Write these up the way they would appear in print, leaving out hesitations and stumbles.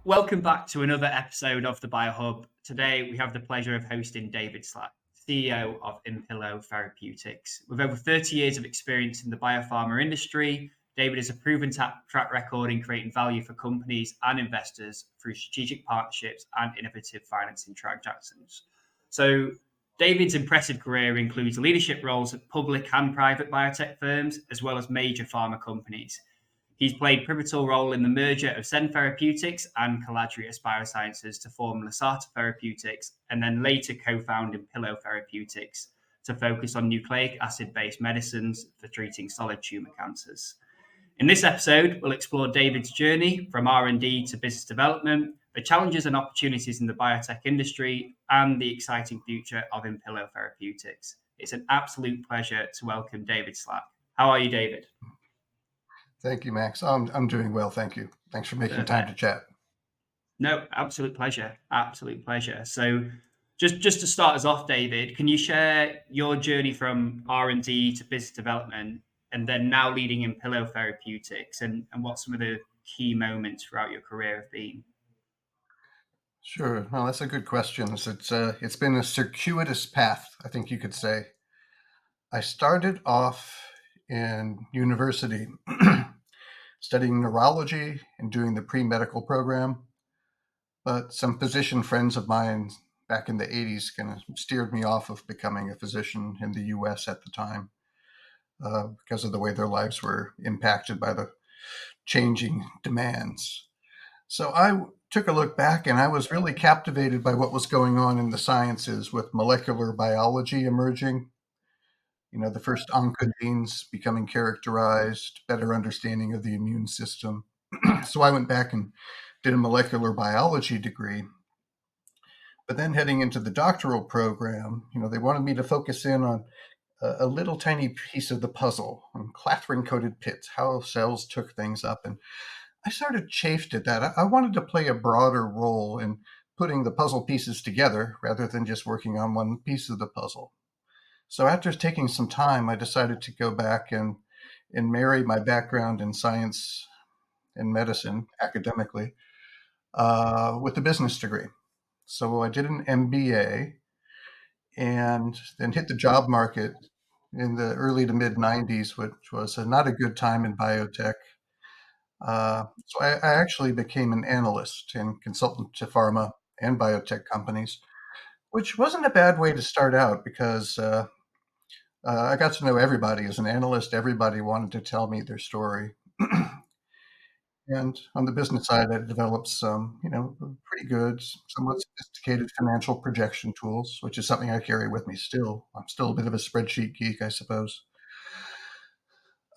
Welcome back to another episode of the BioHub. Today, we have the pleasure of hosting David Slack, CEO of Impilo Therapeutics. With over 30 years of experience in the biopharma industry, David has a proven track record in creating value for companies and investors through strategic partnerships and innovative financing transactions. So, David's impressive career includes leadership roles at public and private biotech firms, as well as major pharma companies. He's played a pivotal role in the merger of Cend Therapeutics and Caladrius Biosciences to form Lisata Therapeutics, and then later co-founded Impilo Therapeutics to focus on nucleic acid-based medicines for treating solid tumor cancers. In this episode, we'll explore David's journey from R&D to business development, the challenges and opportunities in the biotech industry, and the exciting future of Impilo Therapeutics. It's an absolute pleasure to welcome David Slack. How are you, David? Thank you, Max. I'm doing well, thank you. Thanks for making time to chat. No, absolute pleasure. Absolute pleasure. So just to start us off, David, can you share your journey from R&D to business development and then now leading Impilo Therapeutics and what some of the key moments throughout your career have been? Sure. Well, that's a good question. It's been a circuitous path, I think you could say. I started off in university studying neurology and doing the pre-medical program, but some physician friends of mine back in the 80s kind of steered me off of becoming a physician in the US at the time because of the way their lives were impacted by the changing demands. So I took a look back and I was really captivated by what was going on in the sciences with molecular biology emerging. You know, the first oncogenes becoming characterized, better understanding of the immune system. So I went back and did a molecular biology degree. But then heading into the doctoral program, they wanted me to focus in on a little tiny piece of the puzzle on clathrin-coated pits, how cells took things up. And I sort of chafed at that. I wanted to play a broader role in putting the puzzle pieces together rather than just working on one piece of the puzzle. So after taking some time, I decided to go back and marry my background in science and medicine academically with a business degree. So I did an MBA and then hit the job market in the early to mid 90s, which was not a good time in biotech. So I actually became an analyst and consultant to pharma and biotech companies, which wasn't a bad way to start out because I got to know everybody as an analyst. Everybody wanted to tell me their story. And on the business side, I developed some, pretty good, somewhat sophisticated financial projection tools, which is something I carry with me still. I'm still a bit of a spreadsheet geek, I suppose.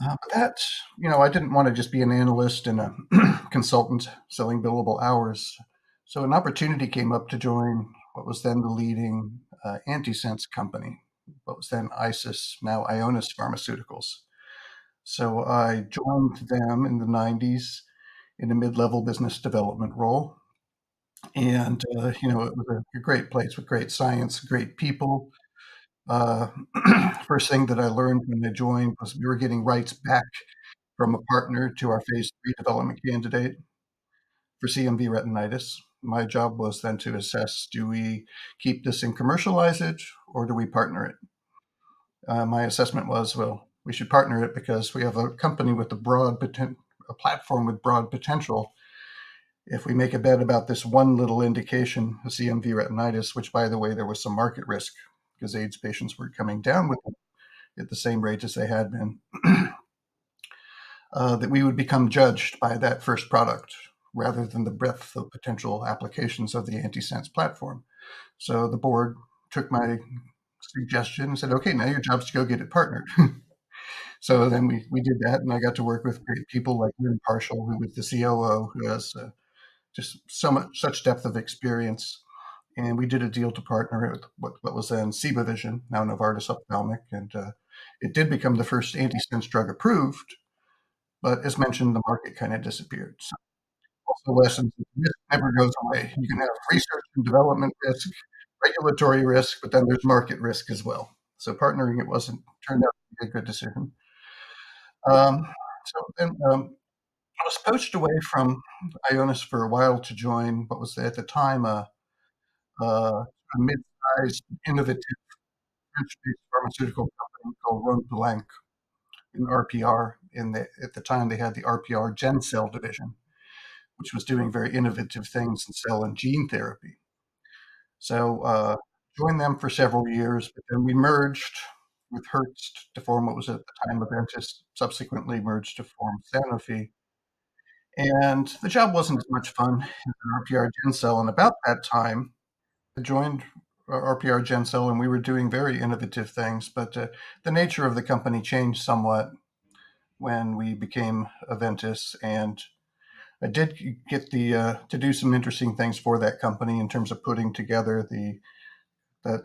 But that, I didn't want to just be an analyst and a consultant selling billable hours. So an opportunity came up to join what was then the leading antisense company, what was then ISIS, now Ionis Pharmaceuticals. So I joined them in the 90s in a mid-level business development role. And, it was a great place with great science, great people. First thing that I learned when I joined was we were getting rights back from a partner to our phase 3 development candidate for CMV retinitis. My job was then to assess, do we keep this and commercialize it, or do we partner it? My assessment was, well, we should partner it because we have a company with a platform with broad potential. If we make a bet about this one little indication, the CMV retinitis, which, by the way, there was some market risk because AIDS patients were coming down with it at the same rate as they had been, that we would become judged by that first product rather than the breadth of potential applications of the antisense platform. So the board took my suggestion and said, okay, now your job's to go get it partnered. So then we did that, and I got to work with great people like Lynn Parshall, who was the COO, who has just such depth of experience. And we did a deal to partner it with what was then Vision, now Novartis Ophthalmic, and it did become the first antisense drug approved. But as mentioned, the market kind of disappeared. So also lessons, risk never goes away. You can have research and development risk, regulatory risk, but then there's market risk as well. So partnering turned out to be a good decision. So then I was poached away from Ionis for a while to join what was at the time a mid-sized, innovative French-based pharmaceutical company called Rhone Poulenc in RPR. At the time, they had the RPR Gen Cell division, which was doing very innovative things in cell and gene therapy. So joined them for several years, but then we merged with Hertz to form what was at the time Aventis, subsequently merged to form Sanofi. And the job wasn't as much fun as an RPR Gen Cell. And about that time, I joined RPR Gen Cell, and we were doing very innovative things. But the nature of the company changed somewhat when we became Aventis, and I did get to do some interesting things for that company in terms of putting together the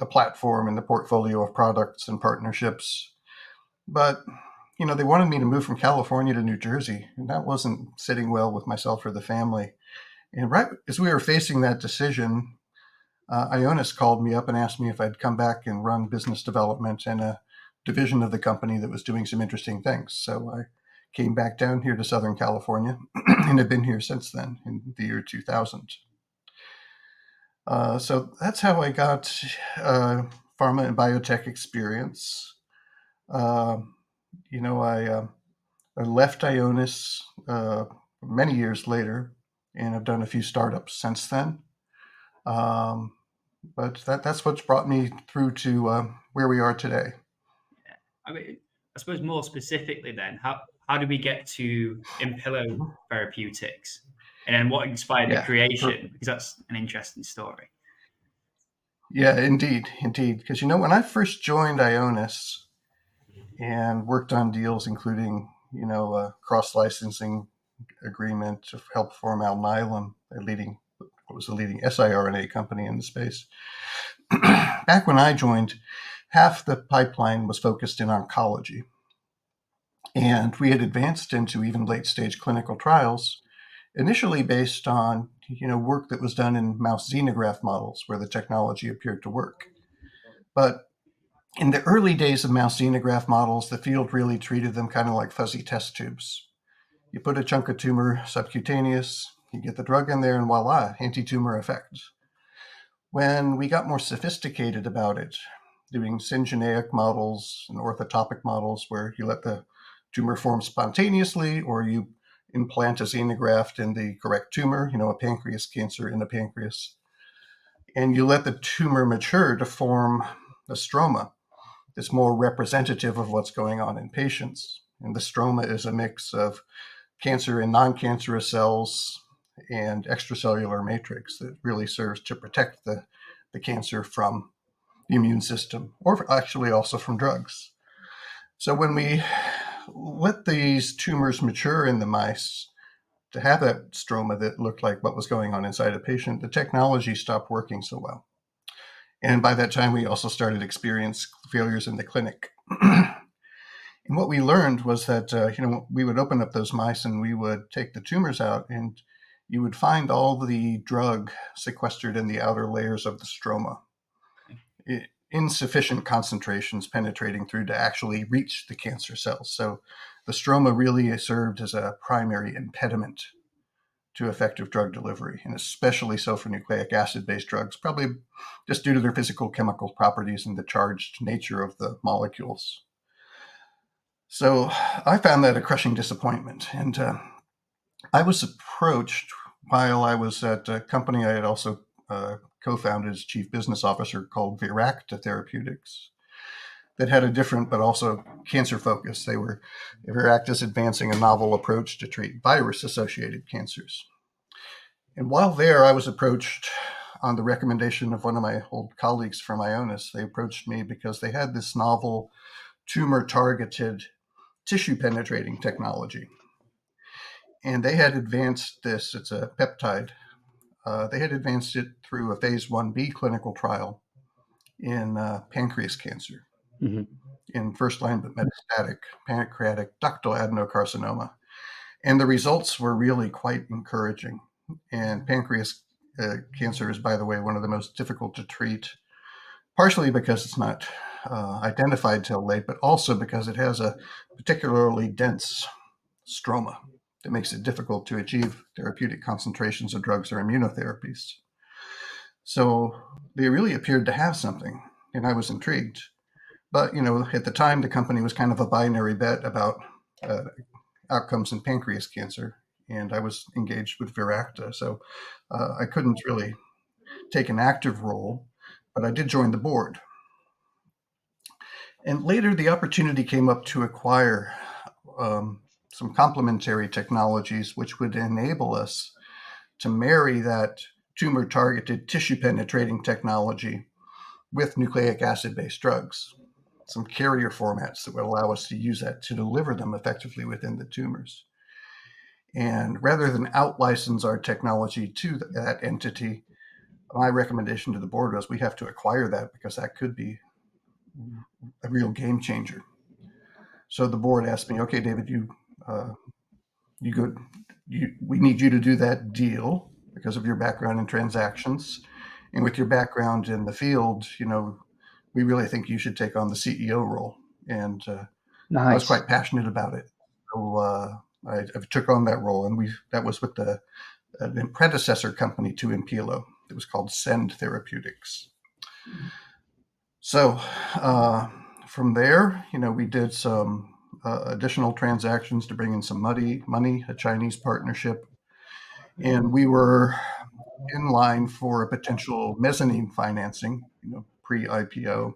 platform and the portfolio of products and partnerships. But they wanted me to move from California to New Jersey, and that wasn't sitting well with myself or the family. And right as we were facing that decision, Ionis called me up and asked me if I'd come back and run business development in a division of the company that was doing some interesting things. So I came back down here to Southern California and have been here since then in the year 2000. So that's how I got pharma and biotech experience. Uh, I left Ionis many years later, and I've done a few startups since then. Um, but that's what's brought me through to where we are today. Yeah. I mean, I suppose more specifically, then, how did we get to Impilo Therapeutics, and then what inspired the Yeah, creation? Because that's an interesting story. yeah, indeed. Because when I first joined Ionis and worked on deals, including a cross licensing agreement to help form Alnylam, what was the leading siRNA company in the space. Back when I joined, half the pipeline was focused in oncology. And we had advanced into even late stage clinical trials, initially based on work that was done in mouse xenograft models where the technology appeared to work. But in the early days of mouse xenograft models, the field really treated them kind of like fuzzy test tubes. You put a chunk of tumor subcutaneous, you get the drug in there, and voila, anti-tumor effect. When we got more sophisticated about it, doing syngeneic models and orthotopic models where you let the tumor form spontaneously or you implant a xenograft in the correct tumor, a pancreas cancer in the pancreas, and you let the tumor mature to form a stroma that's more representative of what's going on in patients. And the stroma is a mix of cancer and non-cancerous cells and extracellular matrix that really serves to protect the cancer from the immune system, or actually also from drugs. So when we let these tumors mature in the mice to have that stroma that looked like what was going on inside a patient, the technology stopped working so well. And by that time, we also started to experience failures in the clinic. And what we learned was that, we would open up those mice and we would take the tumors out, and you would find all the drug sequestered in the outer layers of the stroma. Insufficient concentrations penetrating through to actually reach the cancer cells. So the stroma really served as a primary impediment to effective drug delivery, and especially so for nucleic acid-based drugs, probably just due to their physical chemical properties and the charged nature of the molecules. So I found that a crushing disappointment. And I was approached while I was at a company I had also co-founded as chief business officer called Lisata Therapeutics that had a different but also cancer focus. Viracta is advancing a novel approach to treat virus-associated cancers. And while there, I was approached on the recommendation of one of my old colleagues from Ionis. They approached me because they had this novel tumor-targeted tissue penetrating technology. And they had advanced this, it's a peptide. They had advanced it through a phase 1B clinical trial in pancreas cancer, in first line but metastatic pancreatic ductal adenocarcinoma. And the results were really quite encouraging. And pancreas cancer is, by the way, one of the most difficult to treat, partially because it's not identified till late, but also because it has a particularly dense stroma that makes it difficult to achieve therapeutic concentrations of drugs or immunotherapies. So they really appeared to have something, and I was intrigued. But, at the time, the company was kind of a binary bet about outcomes in pancreas cancer, and I was engaged with Viracta, so I couldn't really take an active role, but I did join the board. And later, the opportunity came up to acquire some complementary technologies which would enable us to marry that tumor-targeted tissue-penetrating technology with nucleic acid-based drugs, some carrier formats that would allow us to use that to deliver them effectively within the tumors. And rather than out-license our technology to that entity, my recommendation to the board was we have to acquire that because that could be a real game changer. So the board asked me, okay, David, we need you to do that deal because of your background in transactions. And with your background in the field, we really think you should take on the CEO role. And I was Nice. quite passionate about it. So I took on that role, and that was with the predecessor company to Impilo. It was called Cend Therapeutics. So from there, we did some additional transactions to bring in some money, a Chinese partnership, and we were in line for a potential mezzanine financing, pre-IPO.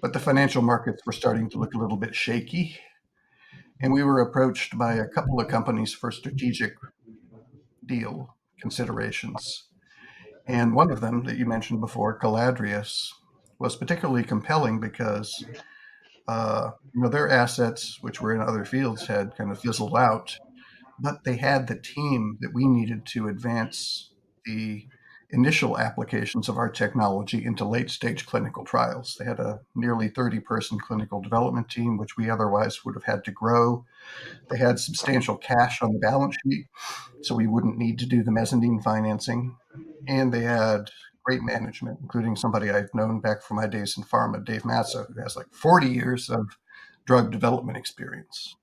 But the financial markets were starting to look a little bit shaky, and we were approached by a couple of companies for strategic deal considerations. And one of them that you mentioned before, Caladrius, was particularly compelling because their assets, which were in other fields, had kind of fizzled out, but they had the team that we needed to advance the initial applications of our technology into late-stage clinical trials. They had a nearly 30-person clinical development team, which we otherwise would have had to grow. They had substantial cash on the balance sheet, so we wouldn't need to do the mezzanine financing. And they had great management, including somebody I've known back from my days in pharma, Dave Massa, who has like 40 years of drug development experience.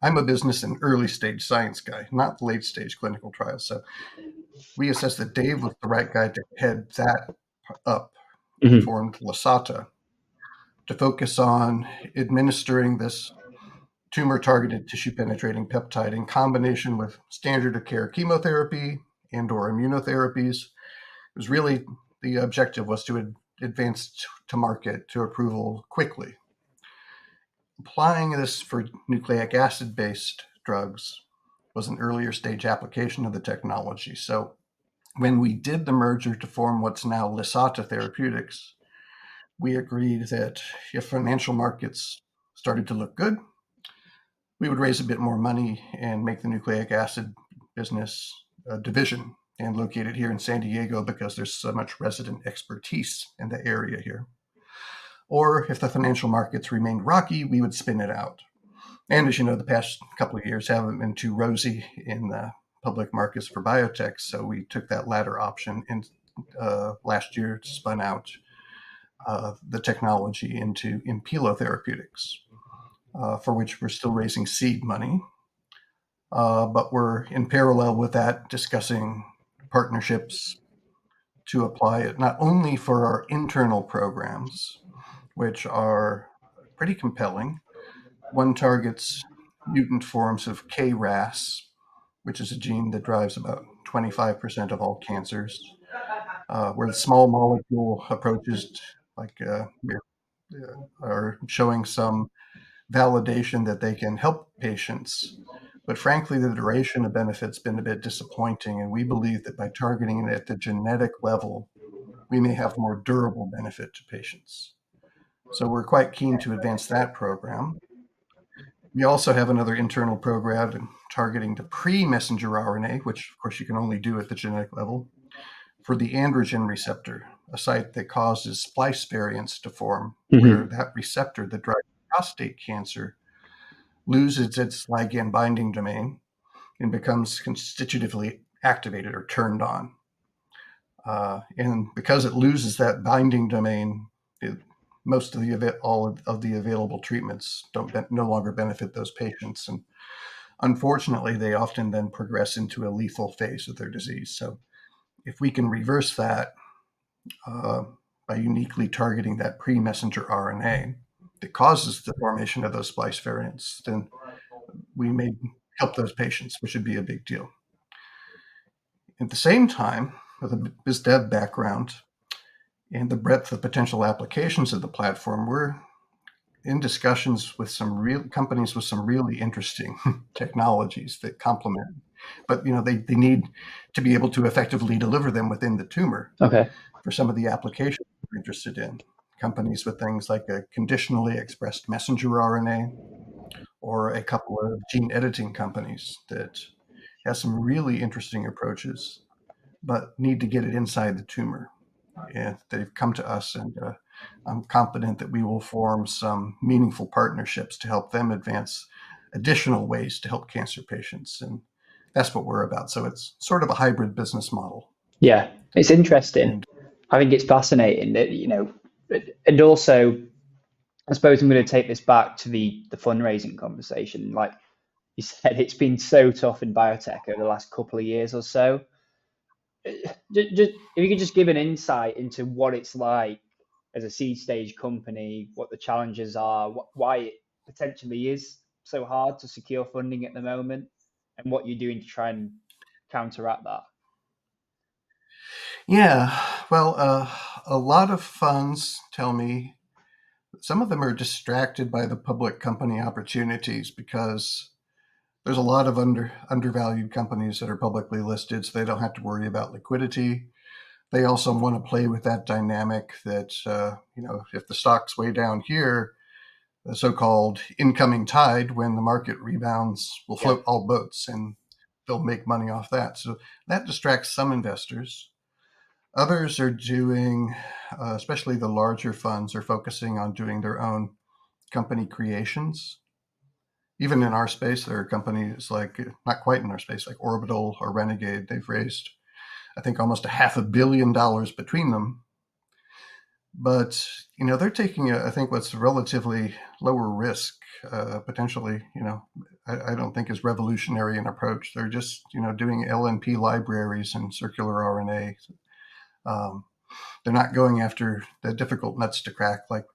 I'm a business and early stage science guy, not late stage clinical trials. So we assessed that Dave was the right guy to head that up and formed Lisata to focus on administering this tumor-targeted tissue-penetrating peptide in combination with standard of care chemotherapy and or immunotherapies. It was really, the objective was to advance to market to approval quickly. Applying this for nucleic acid-based drugs was an earlier stage application of the technology. So when we did the merger to form what's now Lisata Therapeutics, we agreed that if financial markets started to look good, we would raise a bit more money and make the nucleic acid business a division and locate it here in San Diego because there's so much resident expertise in the area here. Or if the financial markets remained rocky, we would spin it out. And as you know, the past couple of years haven't been too rosy in the public markets for biotech, so we took that latter option and last year spun out the technology into Impilo Therapeutics, for which we're still raising seed money. But we're in parallel with that discussing partnerships to apply it not only for our internal programs, which are pretty compelling. One targets mutant forms of KRAS, which is a gene that drives about 25% of all cancers, where the small molecule approaches are showing some validation that they can help patients. But frankly, the duration of benefit's been a bit disappointing, and we believe that by targeting it at the genetic level, we may have more durable benefit to patients. So we're quite keen to advance that program. We also have another internal program targeting the pre-messenger RNA, which of course you can only do at the genetic level, for the androgen receptor, a site that causes splice variants to form, where that receptor that drives prostate cancer loses its ligand binding domain and becomes constitutively activated or turned on. And because it loses that binding domain, all of the available treatments no longer benefit those patients. And Unfortunately, they often then progress into a lethal phase of their disease. So if we can reverse that uh, by uniquely targeting that pre-messenger RNA that causes the formation of those splice variants, then we may help those patients, which would be a big deal. At the same time, with a BizDev background and the breadth of potential applications of the platform, we're in discussions with some real companies with some really interesting technologies that complement. But they need to be able to effectively deliver them within the tumor Okay. for some of the applications we're interested in. Companies with things like a conditionally expressed messenger RNA, or a couple of gene editing companies that have some really interesting approaches, but need to get it inside the tumor. And they've come to us, and I'm confident that we will form some meaningful partnerships to help them advance additional ways to help cancer patients. And that's what we're about. So it's sort of a hybrid business model. Yeah, it's interesting. And I think it's fascinating that, and also, I suppose I'm going to take this back to the fundraising conversation. Like you said, it's been so tough in biotech over the last couple of years or so. Just if you could just give an insight into what it's like as a seed stage company, what the challenges are, why it potentially is so hard to secure funding at the moment, and what you're doing to try and counteract that. yeah, well, a lot of funds tell me some of them are distracted by the public company opportunities because there's a lot of undervalued companies that are publicly listed, so they don't have to worry about liquidity. They also want to play with that dynamic that if the stock's way down here, the so-called incoming tide, when the market rebounds, will Yeah. float all boats, and they'll make money off that. So that distracts some investors. Others are doing, especially the larger funds, are focusing on doing their own company creations. Even in our space, there are companies like, not quite in our space, like Orbital or Renegade. They've raised, I think, almost $500 million between them. But, they're taking, I think, what's relatively lower risk, potentially, I don't think is revolutionary in approach. They're just, doing LNP libraries and circular RNA. They're not going after the difficult nuts to crack, like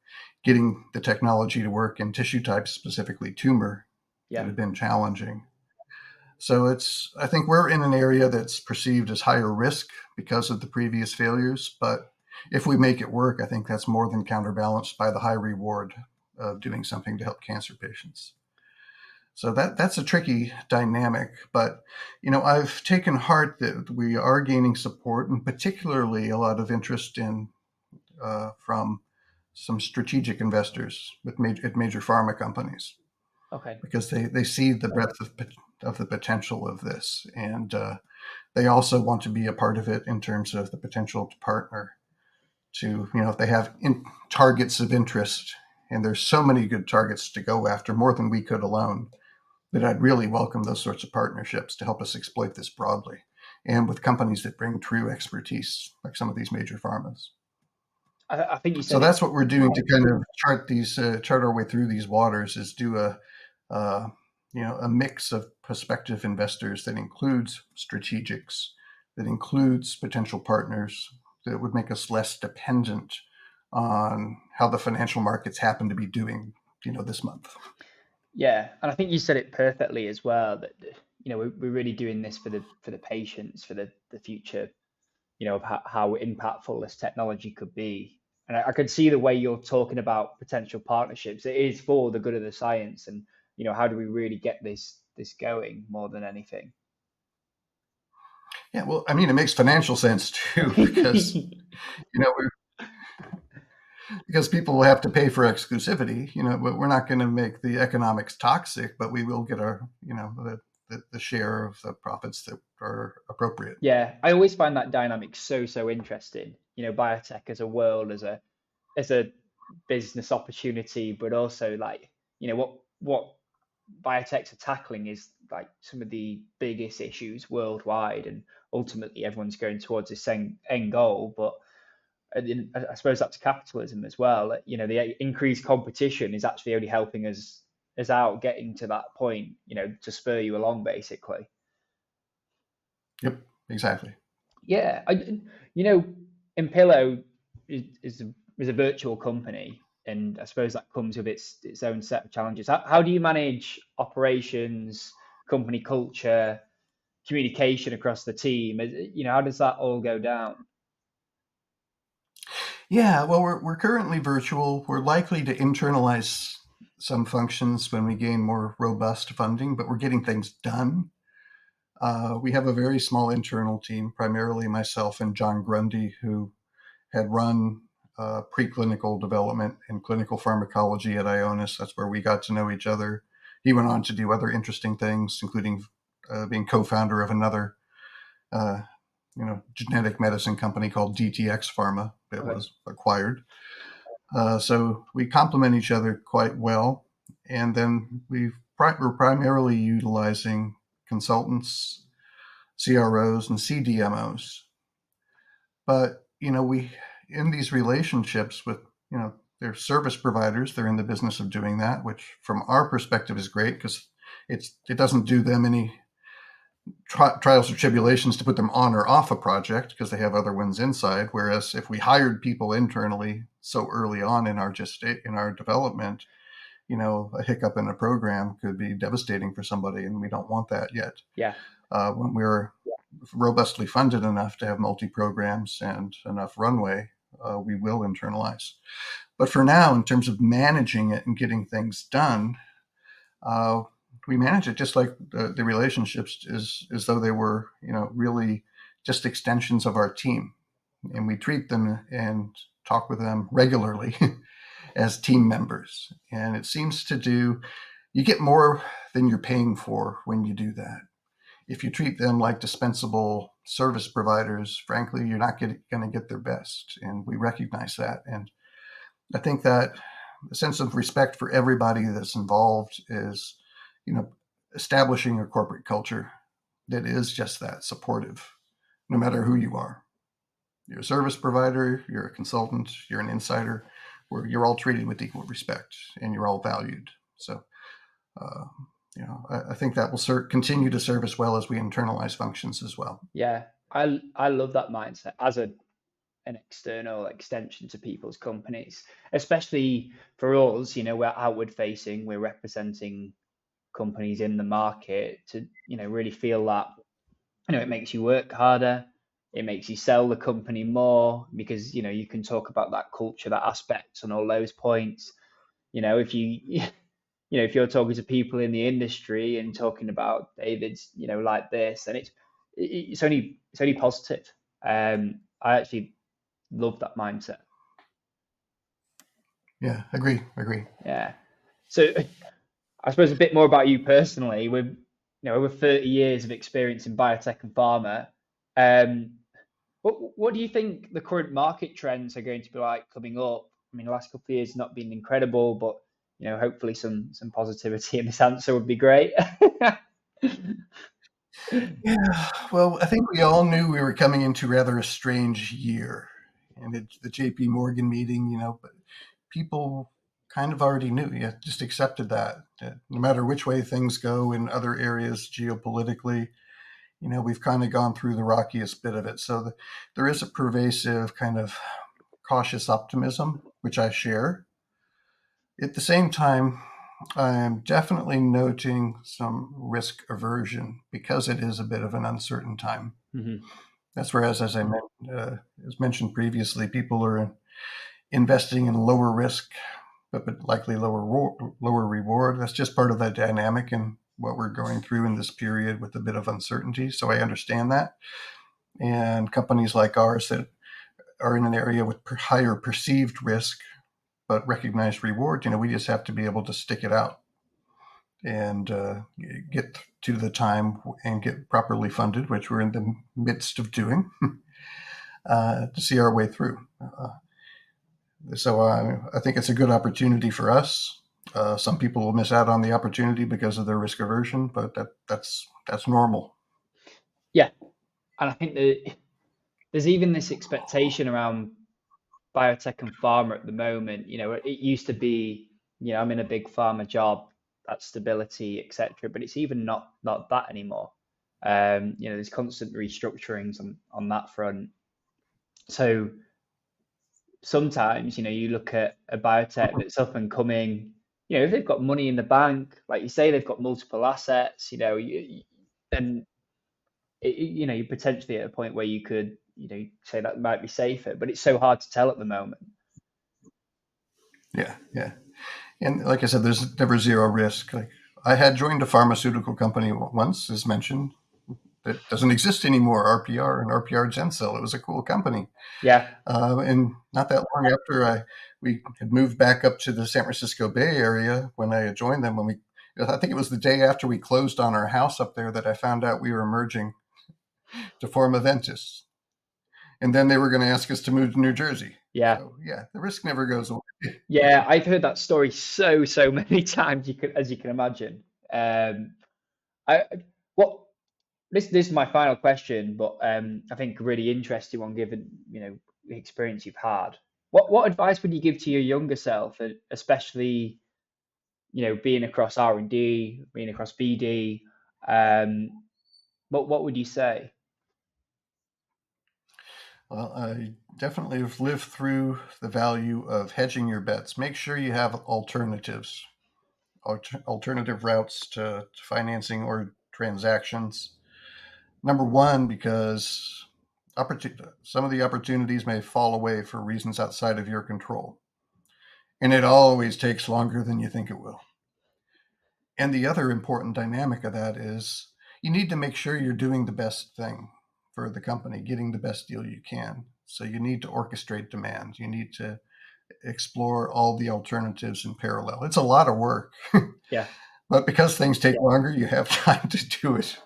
getting the technology to work in tissue types, specifically tumor, that Yeah. have been challenging. So I think we're in an area that's perceived as higher risk because of the previous failures. But if we make it work, I think that's more than counterbalanced by the high reward of doing something to help cancer patients. So that's a tricky dynamic. But, I've taken heart that we are gaining support, and particularly a lot of interest from some strategic investors at major pharma companies, Okay. because they see the breadth of the potential of this, and they also want to be a part of it in terms of the potential to partner. To if they have targets of interest, and there's so many good targets to go after, more than we could alone, that I'd really welcome those sorts of partnerships to help us exploit this broadly, and with companies that bring true expertise, like some of these major pharmas. I think you So said it. that's what we're doing to kind of chart our way through these waters, is do uh, a mix of prospective investors that includes strategics, that includes potential partners, that would make us less dependent on how the financial markets happen to be doing, this month. Yeah, and I think you said it perfectly as well, that we're really doing this for the patients, for the future, of how impactful this technology could be. And I could see the way you're talking about potential partnerships. It is for the good of the science, and how do we really get this going more than anything? Yeah, well, I mean, it makes financial sense too, because you know because people will have to pay for exclusivity. But we're not going to make the economics toxic, but we will get our the share of the profits that are appropriate. Yeah, I always find that dynamic so interesting. Biotech as a world, as a business opportunity, but also like what biotechs are tackling is like some of the biggest issues worldwide, and ultimately everyone's going towards this end goal. But I suppose that's capitalism as well. The increased competition is actually only helping us us out getting to that point, to spur you along, basically. Yep, exactly. Yeah, Impilo is a virtual company, and I suppose that comes with its own set of challenges. How do you manage operations, company culture, communication across the team? How does that all go down? Yeah, well, we're currently virtual. We're likely to internalize some functions when we gain more robust funding, but we're getting things done. We have a very small internal team, primarily myself and John Grundy, who had run preclinical development and clinical pharmacology at Ionis. That's where we got to know each other. He went on to do other interesting things, including being co-founder of another genetic medicine company called DTX Pharma that was acquired. So we complement each other quite well. And then we're primarily utilizing consultants, CROs, and CDMOs. But, we, in these relationships with, they're service providers, they're in the business of doing that, which from our perspective is great because it doesn't do them any trials or tribulations to put them on or off a project because they have other ones inside. Whereas if we hired people internally so early on in our development, a hiccup in a program could be devastating for somebody, and we don't want that yet. Yeah. When we're robustly funded enough to have multi-programs and enough runway, we will internalize. But for now, in terms of managing it and getting things done, we manage it just like the relationships as though they were, really just extensions of our team. And we treat them and talk with them regularly as team members. And it seems you get more than you're paying for when you do that. If you treat them like dispensable service providers, frankly, you're not going to get their best. And we recognize that. And I think that a sense of respect for everybody that's involved is, establishing a corporate culture that is just that, supportive, no matter who you are. You're a service provider, you're a consultant, you're an insider, where you're all treated with equal respect and you're all valued. So, I think that will continue to serve us well as we internalize functions as well. Yeah, I love that mindset as an external extension to people's companies, especially for us. We're outward facing, we're representing companies in the market to really feel that it makes you work harder, it makes you sell the company more because you can talk about that culture, that aspect, and all those points. If if you're talking to people in the industry and talking about David's like this, and it's only positive. I actually love that mindset. Yeah, agree. Yeah. So I suppose a bit more about you personally. With over 30 years of experience in biotech and pharma, what do you think the current market trends are going to be like coming up? I mean, the last couple of years not been incredible, but hopefully some positivity in this answer would be great. Yeah, well, I think we all knew we were coming into rather a strange year, and the JP Morgan meeting, but people kind of already knew, just accepted that no matter which way things go in other areas geopolitically, we've kind of gone through the rockiest bit of it. So there is a pervasive kind of cautious optimism, which I share. At the same time, I'm definitely noting some risk aversion because it is a bit of an uncertain time. Mm-hmm. That's whereas, as mentioned previously, people are investing in lower risk, but likely lower reward. That's just part of the dynamic and what we're going through in this period with a bit of uncertainty. So I understand that. And companies like ours that are in an area with higher perceived risk but recognized reward, we just have to be able to stick it out and get to the time and get properly funded, which we're in the midst of doing, to see our way through. So I think it's a good opportunity for us. Some people will miss out on the opportunity because of their risk aversion, but that's normal. Yeah, and I think that there's even this expectation around biotech and pharma at the moment. It used to be, I'm in a big pharma job, that stability, etc. But it's even not that anymore. There's constant restructurings on that front. So sometimes, you look at a biotech that's up and coming, if they've got money in the bank, like you say, they've got multiple assets, then you're potentially at a point where you could, say that might be safer, but it's so hard to tell at the moment. Yeah. And like I said, there's never zero risk. Like I had joined a pharmaceutical company once, as mentioned, that doesn't exist anymore, RPR and RPR Gencell. It was a cool company. Yeah. And not that long after we had moved back up to the San Francisco Bay Area when I had joined them, I think it was the day after we closed on our house up there that I found out we were merging to form Aventis. And then they were going to ask us to move to New Jersey. Yeah. So the risk never goes away. Yeah, I've heard that story so many times, as you can imagine. This is my final question, but I think a really interesting one given the experience you've had. What advice would you give to your younger self, especially being across R&D, being across BD? What would you say? Well, I definitely have lived through the value of hedging your bets. Make sure you have alternatives, alternative routes to financing or transactions. Number one, because some of the opportunities may fall away for reasons outside of your control. And it always takes longer than you think it will. And the other important dynamic of that is you need to make sure you're doing the best thing for the company, getting the best deal you can. So you need to orchestrate demand. You need to explore all the alternatives in parallel. It's a lot of work. Yeah. But because things take longer, you have time to do it.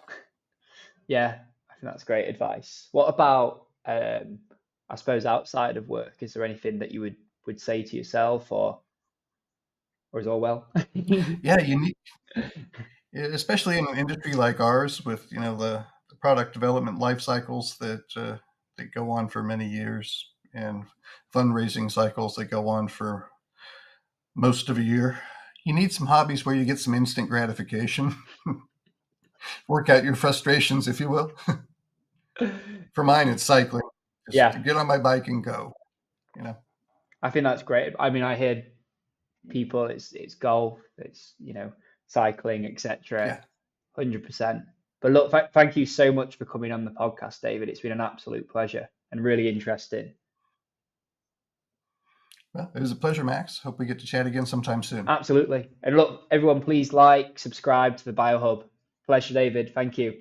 Yeah, I think that's great advice. What about, I suppose, outside of work? Is there anything that you would say to yourself, or is all well? Yeah, you need, especially in an industry like ours, with the product development life cycles that go on for many years, and fundraising cycles that go on for most of a year. You need some hobbies where you get some instant gratification. Work out your frustrations, if you will. For mine, it's cycling. Just Yeah, to get on my bike and go. I think that's great. I mean, I hear people, it's golf, it's cycling, etc. 100%. But look, thank you so much for coming on the podcast, David. It's been an absolute pleasure and really interesting. Well, it was a pleasure, Max. Hope we get to chat again sometime soon. Absolutely. And look, everyone, please like, subscribe to the BioHub. Pleasure, David. Thank you.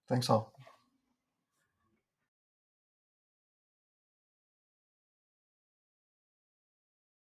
Thanks all.